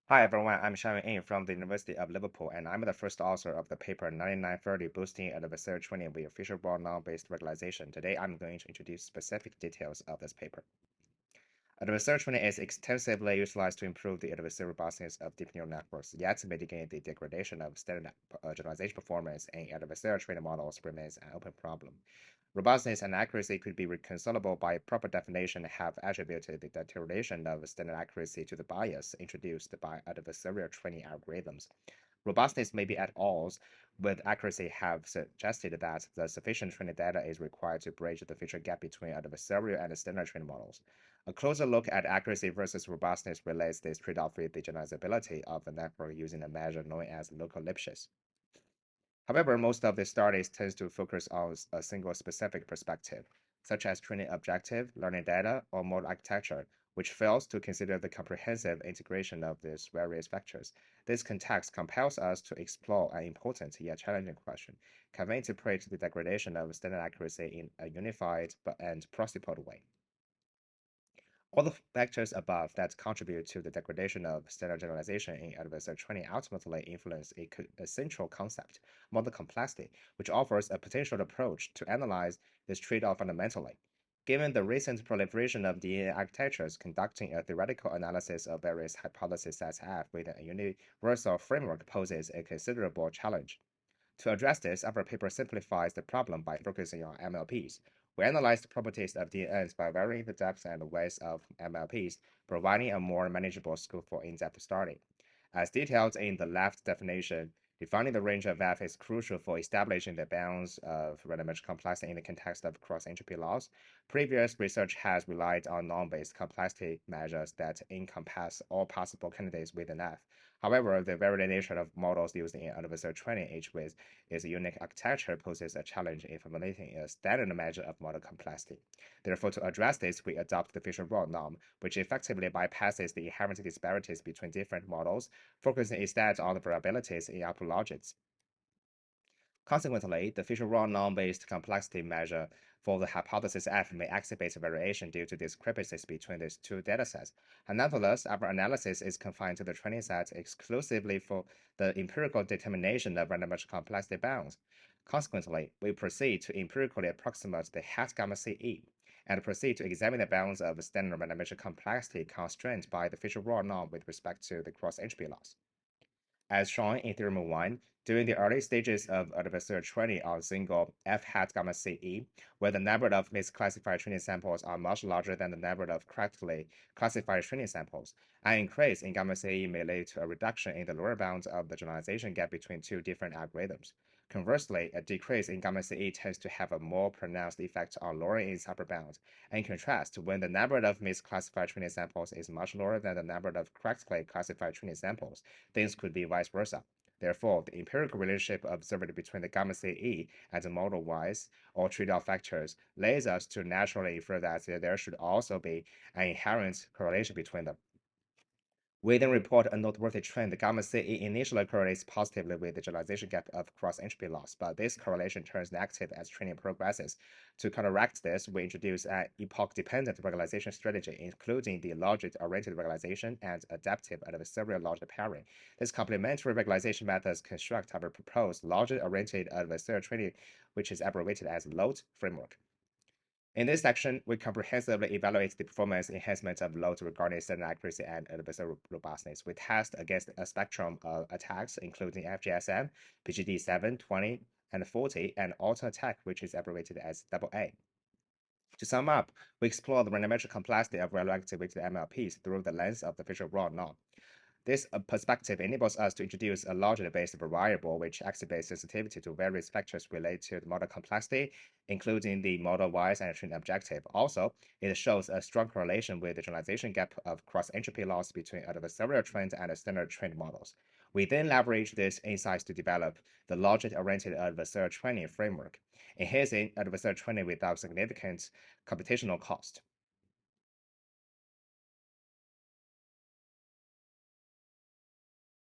Hi everyone, I'm Sharon Ng from the University of Liverpool, and I'm the first author of the paper 9930 Boosting Adversarial Training with Fisher-Rao Norm-Based Regularization. Today, I'm going to introduce specific details of this paper. Adversarial training is extensively utilized to improve the adversarial robustness of deep neural networks, yet mitigating the degradation of standard generalization performance in adversarial training models remains an open problem. Robustness and accuracy could be reconcilable by proper definition have attributed the deterioration of standard accuracy to the bias introduced by adversarial training algorithms. Robustness may be at odds with accuracy have suggested that the sufficient training data is required to bridge the feature gap between adversarial and standard training models. A closer look at accuracy versus robustness relates this trade-off with the generalizability of the network using a measure known as local Lipschitz. However, most of the studies tend to focus on a single specific perspective, such as training objective, learning data, or model architecture, which fails to consider the comprehensive integration of these various factors. This context compels us to explore an important yet challenging question: can we interpret the degradation of standard accuracy in a unified and principled way? All the factors above that contribute to the degradation of standard generalization in adversarial training ultimately influence a central concept, model complexity, which offers a potential approach to analyze this trade-off fundamentally. Given the recent proliferation of DNA architectures, conducting a theoretical analysis of various hypothesis sets F with a universal framework poses a considerable challenge. To address this, our paper simplifies the problem by focusing on MLPs. We analyzed the properties of DNNs by varying the depth and width of MLPs, providing a more manageable scope for in-depth study. As detailed in the left definition, defining the range of F is crucial for establishing the bounds of randomized complexity in the context of cross-entropy laws. Previous research has relied on norm-based complexity measures that encompass all possible candidates within F. However, the very nature of models used in adversarial training, each with its unique architecture, poses a challenge in formulating a standard measure of model complexity. Therefore, to address this, we adopt the Fisher-Rao norm, which effectively bypasses the inherent disparities between different models, focusing instead on the variabilities in output logics. Consequently, the Fisher-Rao norm-based complexity measure for the hypothesis F may exhibit variation due to discrepancies between these two datasets. Nonetheless, our analysis is confined to the training set exclusively for the empirical determination of randomized complexity bounds. Consequently, we proceed to empirically approximate the hat gamma CE and proceed to examine the bounds of standard randomized complexity constrained by the Fisher-Rao norm with respect to the cross-entropy loss. As shown in Theorem 1, during the early stages of adversarial training on single F hat gamma CE, where the number of misclassified training samples are much larger than the number of correctly classified training samples, an increase in gamma CE may lead to a reduction in the lower bound of the generalization gap between two different algorithms. Conversely, a decrease in gamma CE tends to have a more pronounced effect on lowering its upper bound. In contrast, when the number of misclassified training samples is much lower than the number of correctly classified training samples, things could be vice versa. Therefore, the empirical relationship observed between the gamma CE and the model-wise or trade-off factors leads us to naturally infer that there should also be an inherent correlation between them. We then report a noteworthy trend. The gamma CE initially correlates positively with the generalization gap of cross-entropy loss, but this correlation turns negative as training progresses. To counteract this, we introduce an epoch-dependent regularization strategy, including the logic-oriented regularization and adaptive adversarial logic pairing. These complementary regularization methods construct our proposed logic-oriented adversarial training, which is abbreviated as LOAT framework. In this section, we comprehensively evaluate the performance enhancement of loads regarding standard accuracy and adversarial robustness. We test against a spectrum of attacks, including FGSM, PGD 7, 20, and 40, and auto attack, which is abbreviated as AA. To sum up, we explore the randomized complexity of radioactive MLPs through the lens of the Fisher-Rao norm. This perspective enables us to introduce a logic-based variable which exhibits sensitivity to various factors related to the model complexity, including the model-wise and training objective. Also, it shows a strong correlation with the generalization gap of cross-entropy loss between adversarial trained and standard trained models. We then leverage these insights to develop the logic-oriented adversarial training framework, enhancing adversarial training without significant computational cost.